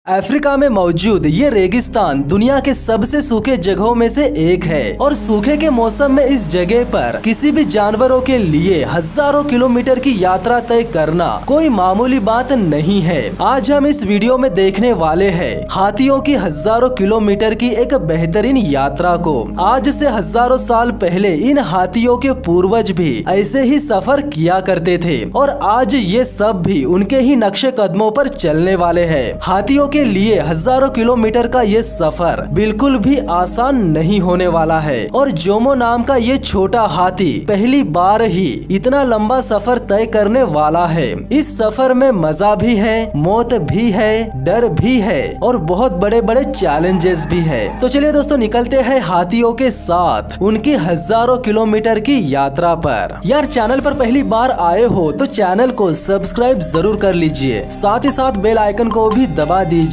Africa में मौजूद ये रेगिस्तान दुनिया के सबसे सूखे जगहों में से एक है और सूखे के मौसम में इस जगह पर किसी भी जानवरों के लिए हजारों किलोमीटर की यात्रा तय करना कोई मामूली बात नहीं है। आज हम इस वीडियो में देखने वाले हैं हाथियों की हजारों किलोमीटर की एक बेहतरीन यात्रा को। आज से हजारों साल पहले इन हाथियों के पूर्वज भी ऐसे ही सफर किया करते थे और आज ये सब भी उनके ही नक्शे कदमों पर चलने वाले हैं। हाथियों के लिए हजारों किलोमीटर का ये सफर बिल्कुल भी आसान नहीं होने वाला है और जोमो नाम का ये छोटा हाथी पहली बार ही इतना लंबा सफर तय करने वाला है। इस सफर में मजा भी है, मौत भी है, डर भी है और बहुत बड़े बड़े चैलेंजेस भी है। तो चलिए दोस्तों निकलते हैं हाथियों के साथ उनकी हजारों किलोमीटर की यात्रा पर। यार चैनल पर पहली बार आए हो तो चैनल को सब्सक्राइब जरूर कर लीजिए, साथ ही साथ बेल आइकन को भी दबा दीजिए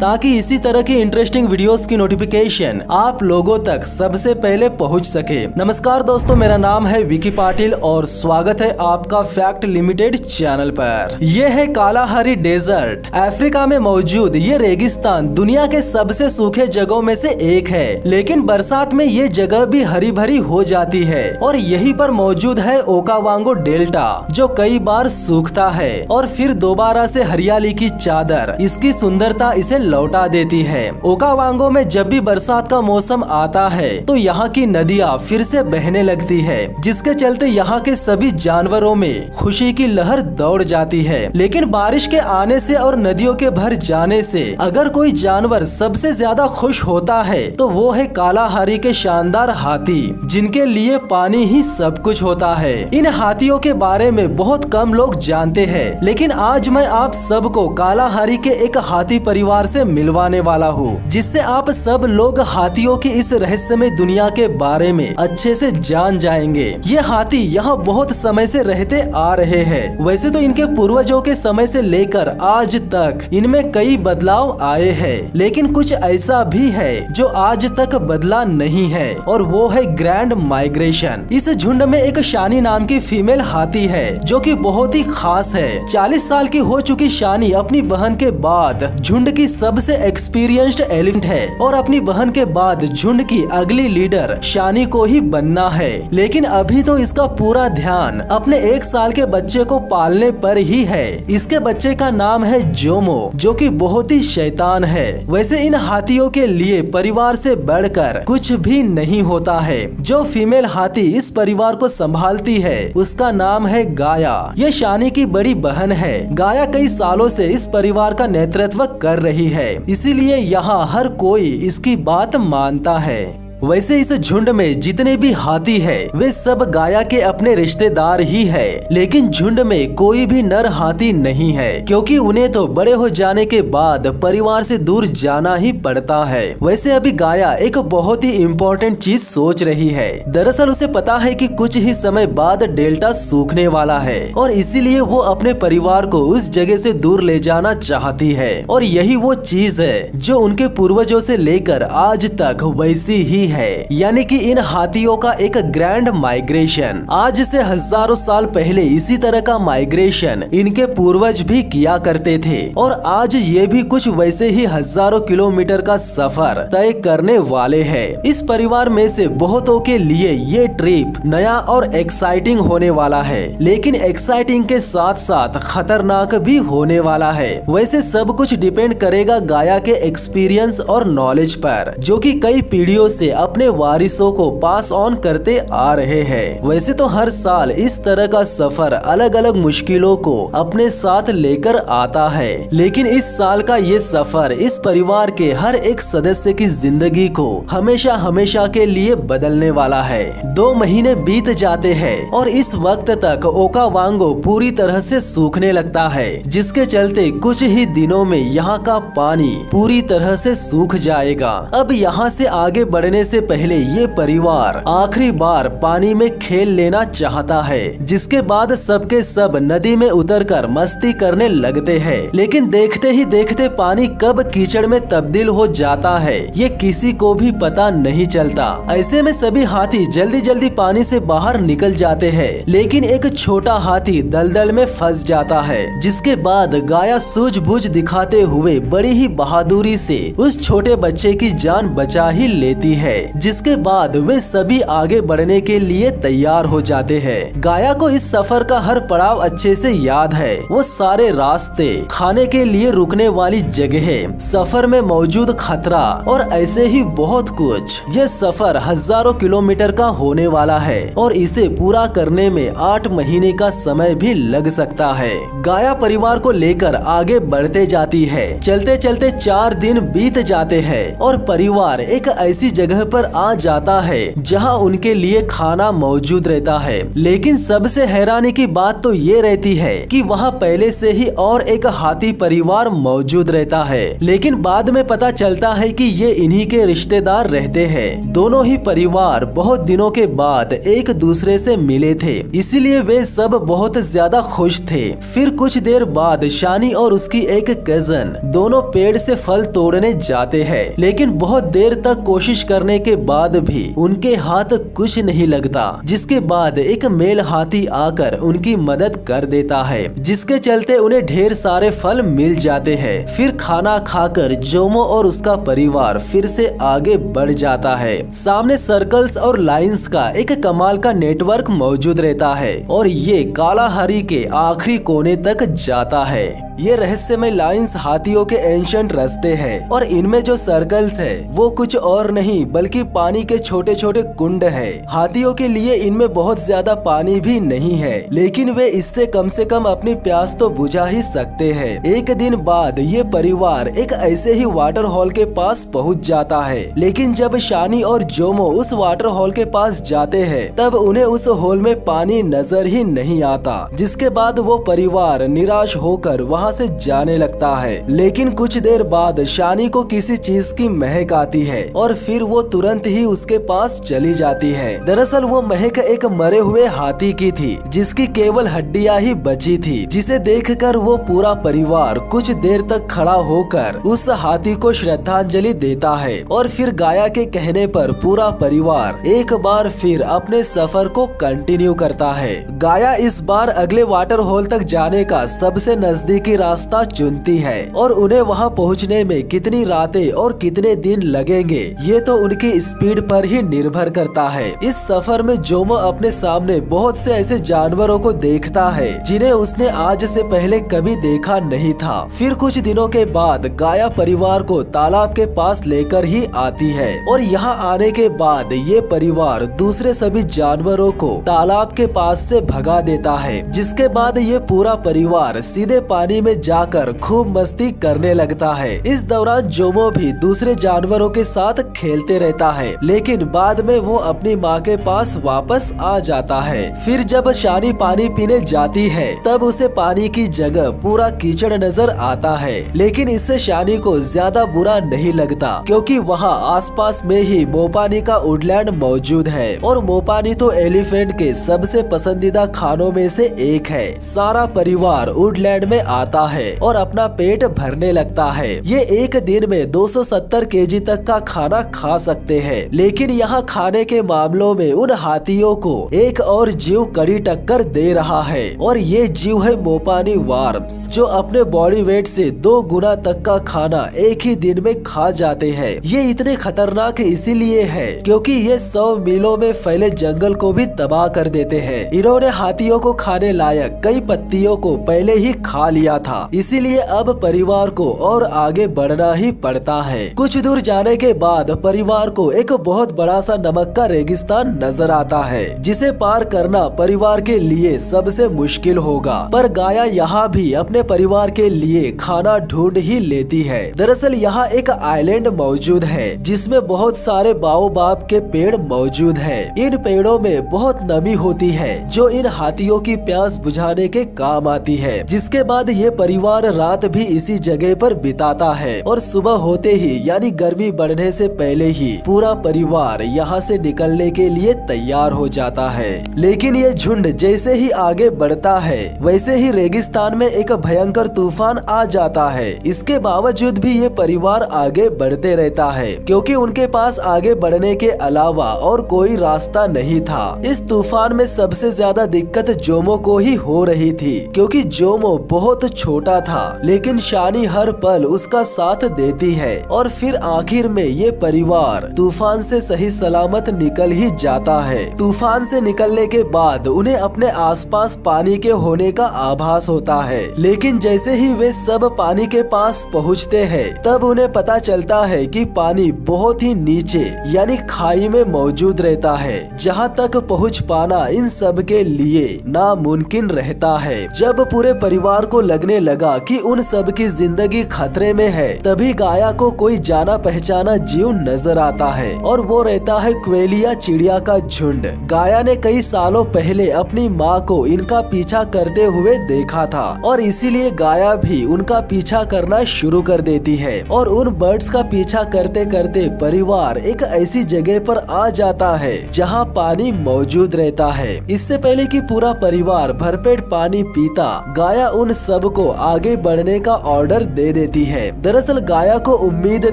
ताकि इसी तरह की इंटरेस्टिंग वीडियोस की नोटिफिकेशन आप लोगों तक सबसे पहले पहुंच सके। नमस्कार दोस्तों, मेरा नाम है विकी पाटिल और स्वागत है आपका फैक्ट लिमिटेड चैनल पर। यह है कालाहारी डेजर्ट। अफ्रीका में मौजूद ये रेगिस्तान दुनिया के सबसे सूखे जगहों में से एक है, लेकिन बरसात में ये जगह भी हरी भरी हो जाती है और यहीं पर मौजूद है ओकावांगो डेल्टा जो कई बार सूखता है और फिर दोबारा से हरियाली की चादर इसकी सुंदरता इसे लौटा देती है। ओकावांगो में जब भी बरसात का मौसम आता है तो यहाँ की नदियाँ फिर से बहने लगती है, जिसके चलते यहाँ के सभी जानवरों में खुशी की लहर दौड़ जाती है। लेकिन बारिश के आने से और नदियों के भर जाने से अगर कोई जानवर सबसे ज्यादा खुश होता है तो वो है कालाहारी के शानदार हाथी, जिनके लिए पानी ही सब कुछ होता है। इन हाथियों के बारे में बहुत कम लोग जानते हैं, लेकिन आज मैं आप सबको कालाहारी के एक हाथी परिवार से मिलवाने वाला हूँ, जिससे आप सब लोग हाथियों की इस रहस्यमय दुनिया के बारे में अच्छे से जान जाएंगे। ये हाथी यहाँ बहुत समय से रहते आ रहे हैं। वैसे तो इनके पूर्वजों के समय से लेकर आज तक इनमें कई बदलाव आए हैं, लेकिन कुछ ऐसा भी है जो आज तक बदला नहीं है और वो है ग्रैंड माइग्रेशन। इस झुंड में एक शानी नाम की फीमेल हाथी है जो कि बहुत ही खास है। 40 साल की हो चुकी शानी अपनी बहन के बाद झुंड की सबसे एक्सपीरियंस्ड एलिफेंट है और अपनी बहन के बाद झुंड की अगली लीडर शानी को ही बनना है। लेकिन अभी तो इसका पूरा ध्यान अपने 1 साल के बच्चे को पालने पर ही है। इसके बच्चे का नाम है जोमो, जो कि बहुत ही शैतान है। वैसे इन हाथियों के लिए परिवार से बढ़कर कुछ भी नहीं होता है। जो फीमेल हाथी इस परिवार को संभालती है उसका नाम है गाया। ये शानी की बड़ी बहन है। गाया कई सालों से इस परिवार का नेतृत्व कर रही है, इसीलिए यहाँ हर कोई इसकी बात मानता है। वैसे इस झुंड में जितने भी हाथी है वे सब गाया के अपने रिश्तेदार ही है, लेकिन झुंड में कोई भी नर हाथी नहीं है, क्योंकि उन्हें तो बड़े हो जाने के बाद परिवार से दूर जाना ही पड़ता है। वैसे अभी गाया एक बहुत ही इम्पोर्टेंट चीज सोच रही है। दरअसल उसे पता है कि कुछ ही समय बाद डेल्टा सूखने वाला है और इसीलिए वो अपने परिवार को उस जगह से दूर ले जाना चाहती है और यही वो चीज है जो उनके पूर्वजों से लेकर आज तक वैसी ही है। यानी कि इन हाथियों का एक ग्रैंड माइग्रेशन। आज से हजारों साल पहले इसी तरह का माइग्रेशन इनके पूर्वज भी किया करते थे और आज ये भी कुछ वैसे ही हजारों किलोमीटर का सफर तय करने वाले हैं। इस परिवार में से बहुतों के लिए ये ट्रिप नया और एक्साइटिंग होने वाला है, लेकिन एक्साइटिंग के साथ साथ खतरनाक भी होने वाला है। वैसे सब कुछ डिपेंड करेगा गाया के एक्सपीरियंस और नॉलेज पर, जो कि कई पीढ़ियों से अपने वारिसों को पास ऑन करते आ रहे हैं। वैसे तो हर साल इस तरह का सफर अलग अलग मुश्किलों को अपने साथ लेकर आता है, लेकिन इस साल का ये सफर इस परिवार के हर एक सदस्य की जिंदगी को हमेशा हमेशा के लिए बदलने वाला है। 2 महीने बीत जाते हैं और इस वक्त तक ओकावांगो पूरी तरह से सूखने लगता है, जिसके चलते कुछ ही दिनों में यहाँ का पानी पूरी तरह से सूख जाएगा। अब यहाँ से आगे बढ़ने करने से पहले ये परिवार आखिरी बार पानी में खेल लेना चाहता है, जिसके बाद सबके सब नदी में उतरकर मस्ती करने लगते हैं। लेकिन देखते ही देखते पानी कब कीचड़ में तब्दील हो जाता है ये किसी को भी पता नहीं चलता। ऐसे में सभी हाथी जल्दी जल्दी पानी से बाहर निकल जाते हैं, लेकिन एक छोटा हाथी दलदल में फंस जाता है, जिसके बाद गाया सूझबूझ दिखाते हुए बड़ी ही बहादुरी से उस छोटे बच्चे की जान बचा ही लेती है। जिसके बाद वे सभी आगे बढ़ने के लिए तैयार हो जाते हैं। गाया को इस सफर का हर पड़ाव अच्छे से याद है। वो सारे रास्ते, खाने के लिए रुकने वाली जगह, सफर में मौजूद खतरा और ऐसे ही बहुत कुछ। ये सफर हजारों किलोमीटर का होने वाला है और इसे पूरा करने में 8 महीने का समय भी लग सकता है। गाया परिवार को लेकर आगे बढ़ते जाती है। चलते चलते 4 दिन बीत जाते हैं और परिवार एक ऐसी जगह पर आ जाता है जहां उनके लिए खाना मौजूद रहता है। लेकिन सबसे हैरानी की बात तो ये रहती है कि वहां पहले से ही और एक हाथी परिवार मौजूद रहता है। लेकिन बाद में पता चलता है कि ये इन्हीं के रिश्तेदार रहते हैं। दोनों ही परिवार बहुत दिनों के बाद एक दूसरे से मिले थे, इसीलिए वे सब बहुत ज्यादा खुश थे। फिर कुछ देर बाद शानी और उसकी एक कजन दोनों पेड़ से फल तोड़ने जाते हैं, लेकिन बहुत देर तक कोशिश करने के बाद भी उनके हाथ कुछ नहीं लगता। जिसके बाद एक मेल हाथी आकर उनकी मदद कर देता है, जिसके चलते उन्हें ढेर सारे फल मिल जाते हैं। फिर खाना खाकर जोमो और उसका परिवार फिर से आगे बढ़ जाता है। सामने सर्कल्स और लाइंस का एक कमाल का नेटवर्क मौजूद रहता है और ये कालाहारी के आखिरी कोने तक जाता है। ये रहस्यमय लाइंस हाथियों के एंशिएंट रास्ते हैं और इनमें जो सर्कल्स है वो कुछ और नहीं बल्कि पानी के छोटे छोटे कुंड है। हाथियों के लिए इनमें बहुत ज्यादा पानी भी नहीं है, लेकिन वे इससे कम से कम अपनी प्यास तो बुझा ही सकते हैं। एक दिन बाद ये परिवार एक ऐसे ही वाटर हॉल के पास पहुंच जाता है, लेकिन जब शानी और जोमो उस वाटर हॉल के पास जाते हैं तब उन्हें उस हॉल में पानी नजर ही नहीं आता। जिसके बाद वो परिवार निराश होकर वहाँ से जाने लगता है। लेकिन कुछ देर बाद शानी को किसी चीज की महक आती है और फिर वो तुरंत ही उसके पास चली जाती है। दरअसल वो महक एक मरे हुए हाथी की थी, जिसकी केवल हड्डियां ही बची थी, जिसे देखकर वो पूरा परिवार कुछ देर तक खड़ा होकर उस हाथी को श्रद्धांजलि देता है और फिर गाया के कहने पर पूरा परिवार एक बार फिर अपने सफर को कंटिन्यू करता है। गाया इस बार अगले वाटर हॉल तक जाने का सबसे नजदीकी रास्ता चुनती है और उन्हें वहां पहुंचने में कितनी रातें और कितने दिन लगेंगे ये तो उनकी स्पीड पर ही निर्भर करता है। इस सफर में जोमो अपने सामने बहुत से ऐसे जानवरों को देखता है जिन्हें उसने आज से पहले कभी देखा नहीं था। फिर कुछ दिनों के बाद गाया परिवार को तालाब के पास लेकर ही आती है और यहाँ आने के बाद ये परिवार दूसरे सभी जानवरों को तालाब के पास से भगा देता है। जिसके बाद ये पूरा परिवार सीधे पानी में जाकर खूब मस्ती करने लगता है। इस दौरान जोमो भी दूसरे जानवरों के साथ खेलते रहता है, लेकिन बाद में वो अपनी माँ के पास वापस आ जाता है। फिर जब शानी पानी पीने जाती है तब उसे पानी की जगह पूरा कीचड़ नजर आता है, लेकिन इससे शानी को ज्यादा बुरा नहीं लगता क्योंकि वहाँ आसपास में ही मोपानी का वुडलैंड मौजूद है और मोपानी तो एलिफेंट के सबसे पसंदीदा खानों में से एक है। सारा परिवार वुडलैंड में आता है और अपना पेट भरने लगता है। ये एक दिन में 270 केजी तक का खाना खा सकते हैं, लेकिन यहाँ खाने के मामलों में उन हाथियों को एक और जीव कड़ी टक्कर दे रहा है और ये जीव है मोपानी वार्म्स, जो अपने बॉडी वेट से 2 गुना तक का खाना एक ही दिन में खा जाते हैं। ये इतने खतरनाक इसीलिए है क्योंकि ये 100 मीलों में फैले जंगल को भी तबाह कर देते हैं। इन्होंने हाथियों को खाने लायक कई पत्तियों को पहले ही खा लिया था, इसीलिए अब परिवार को और आगे बढ़ना ही पड़ता है। कुछ दूर जाने के बाद परिवार को एक बहुत बड़ा सा नमक का रेगिस्तान नजर आता है, जिसे पार करना परिवार के लिए सबसे मुश्किल होगा। पर गाया यहाँ भी अपने परिवार के लिए खाना ढूंढ ही लेती है। दरअसल यहाँ एक आइलैंड मौजूद है जिसमें बहुत सारे बाओबाब के पेड़ मौजूद है। इन पेड़ों में बहुत नमी होती है जो इन हाथियों की प्यास बुझाने के काम आती है। जिसके बाद ये परिवार रात भी इसी जगह पर बिताता है और सुबह होते ही यानी गर्मी बढ़ने से पहले ही पूरा परिवार यहाँ से निकलने के लिए तैयार हो जाता है। लेकिन ये झुंड जैसे ही आगे बढ़ता है वैसे ही रेगिस्तान में एक भयंकर तूफान आ जाता है। इसके बावजूद भी ये परिवार आगे बढ़ते रहता है क्योंकि उनके पास आगे बढ़ने के अलावा और कोई रास्ता नहीं था। इस तूफान में सबसे ज्यादा दिक्कत जोमो को ही हो रही थी क्योंकि जोमो बहुत छोटा था, लेकिन शानी हर पल उसका साथ देती है और फिर आखिर में ये परिवार तूफान से सही सलामत निकल ही जाता है। तूफान से निकलने के बाद उन्हें अपने आसपास पानी के होने का आभास होता है, लेकिन जैसे ही वे सब पानी के पास पहुँचते हैं तब उन्हें पता चलता है कि पानी बहुत ही नीचे यानी खाई में मौजूद रहता है, जहाँ तक पहुँच पाना इन सब के लिए नामुमकिन रहता है। जब पूरे परिवार को लगने लगा कि उन सब की जिंदगी खतरे में है, तभी गाया को कोई जाना पहचाना जीव नजर आता है और वो रहता है क्वेलिया चिड़िया का झुंड। गाया ने कई सालों पहले अपनी माँ को इनका पीछा करते हुए देखा था और इसीलिए गाया भी उनका पीछा करना शुरू कर देती है और उन बर्ड्स का पीछा करते करते परिवार एक ऐसी जगह पर आ जाता है जहाँ पानी मौजूद रहता है। इससे पहले कि पूरा परिवार भरपेट पानी पीता, गाया उन सब को आगे बढ़ने का ऑर्डर दे देती है। दरअसल गाया को उम्मीद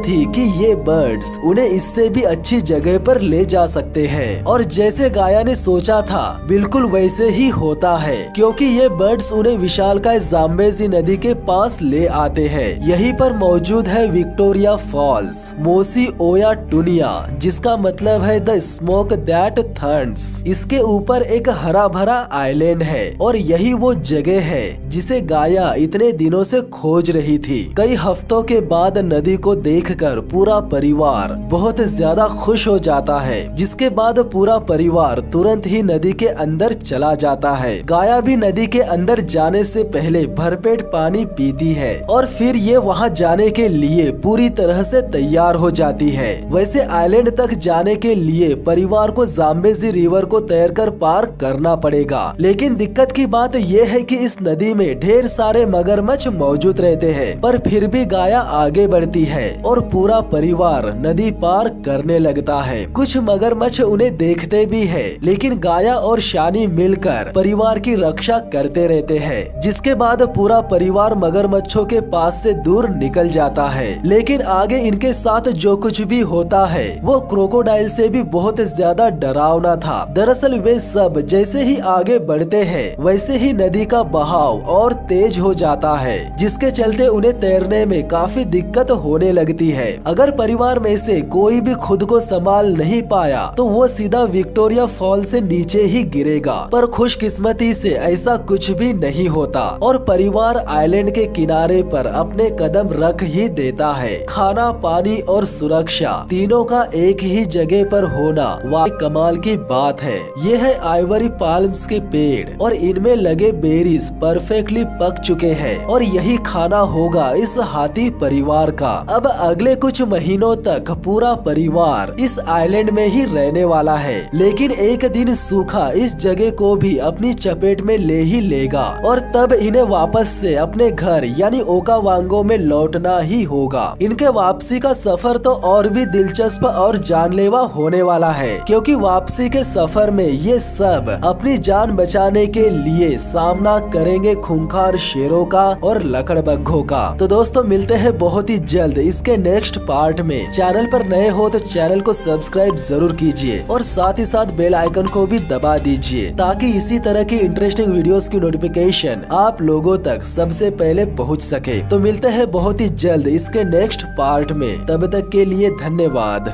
थी कि ये बर्ड्स उन्हें इससे भी अच्छी जगह पर ले जा सकते हैं और जैसे गाया ने सोचा था बिल्कुल वैसे ही होता है, क्योंकि ये बर्ड्स उन्हें विशालकाय जाम्बेजी नदी के पास ले आते हैं। यहीं पर मौजूद है विक्टोरिया फॉल्स मोसी ओया टुनिया, जिसका मतलब है द स्मोक दैट थंड्स। इसके ऊपर एक हरा भरा आइलैंड है और यही वो जगह है जिसे गाया इतने दिनों से खोज रही थी। कई हफ्तों के बाद नदी को देखकर पूरा परिवार बहुत ज्यादा खुश हो जाता है, जिसके बाद पूरा परिवार तुरंत ही नदी के अंदर चला जाता है। गाया भी नदी के अंदर जाने से पहले भरपेट पानी पीती है और फिर ये वहाँ जाने के लिए पूरी तरह से तैयार हो जाती है। वैसे आइलैंड तक जाने के लिए परिवार को जाम्बेजी रिवर को तैरकर पार करना पड़ेगा, लेकिन दिक्कत की बात यह है कि इस नदी में ढेर सारे मगरमच्छ मौजूद रहते हैं। पर फिर भी गाया आगे बढ़ती है और पूरा परिवार नदी पार करने लगता है। कुछ मगरमच्छ उन्हें देखते भी है, लेकिन गाया और शानी मिलकर परिवार की रक्षा करते रहते हैं, जिसके बाद पूरा परिवार मगरमच्छों के पास से दूर निकल जाता है। लेकिन आगे इनके साथ जो कुछ भी होता है वो क्रोकोडाइल से भी बहुत ज्यादा डरावना था। दरअसल वे सब जैसे ही आगे बढ़ते हैं वैसे ही नदी का बहाव और तेज हो जाता है, जिसके चलते उन्हें तैरने में काफी दिक्कत होने लगती है। अगर परिवार में से कोई भी खुद को संभाल नहीं पाया तो वो सीधा विक्टोरिया फॉल से नीचे ही गिरेगा, पर खुशकिस्मती से ऐसा कुछ भी नहीं होता और परिवार आइलैंड के किनारे पर अपने कदम रख ही देता है। खाना, पानी और सुरक्षा तीनों का एक ही जगह पर होना वाकई कमाल की बात है। ये है आइवरी पाल्म्स के पेड़ और इनमें लगे बेरीज परफेक्टली पक चुके हैं और यही खाना होगा इस हाथी परिवार का। अब अगले कुछ महीनों तक पूरा परिवार इस आइलैंड में ही रहने वाला है, लेकिन एक दिन सूखा इस जगह को भी अपनी चपेट में ले ही लेगा और तब इन्हें वापस से अपने घर यानी ओकावांगो में लौटना ही होगा। इनके वापसी का सफर तो और भी दिलचस्प और जानलेवा होने वाला है, क्योंकि वापसी के सफर में ये सब अपनी जान बचाने के लिए सामना करेंगे खूंखार शेरों का और लकड़बग्घों का। तो दोस्तों मिलते हैं बहुत ही जल्द इसके नेक्स्ट पार्ट में। चैनल पर नए हो तो चैनल को सब्सक्राइब जरूर कीजिए और साथ ही साथ बेल आइकन को भी दबा दीजिए ताकि इसी तरह की इंटरेस्टिंग वीडियोस की नोटिफिकेशन आप लोगों तक सबसे पहले पहुंच सके। तो मिलते हैं बहुत ही जल्द इसके नेक्स्ट पार्ट में, तब तक के लिए धन्यवाद।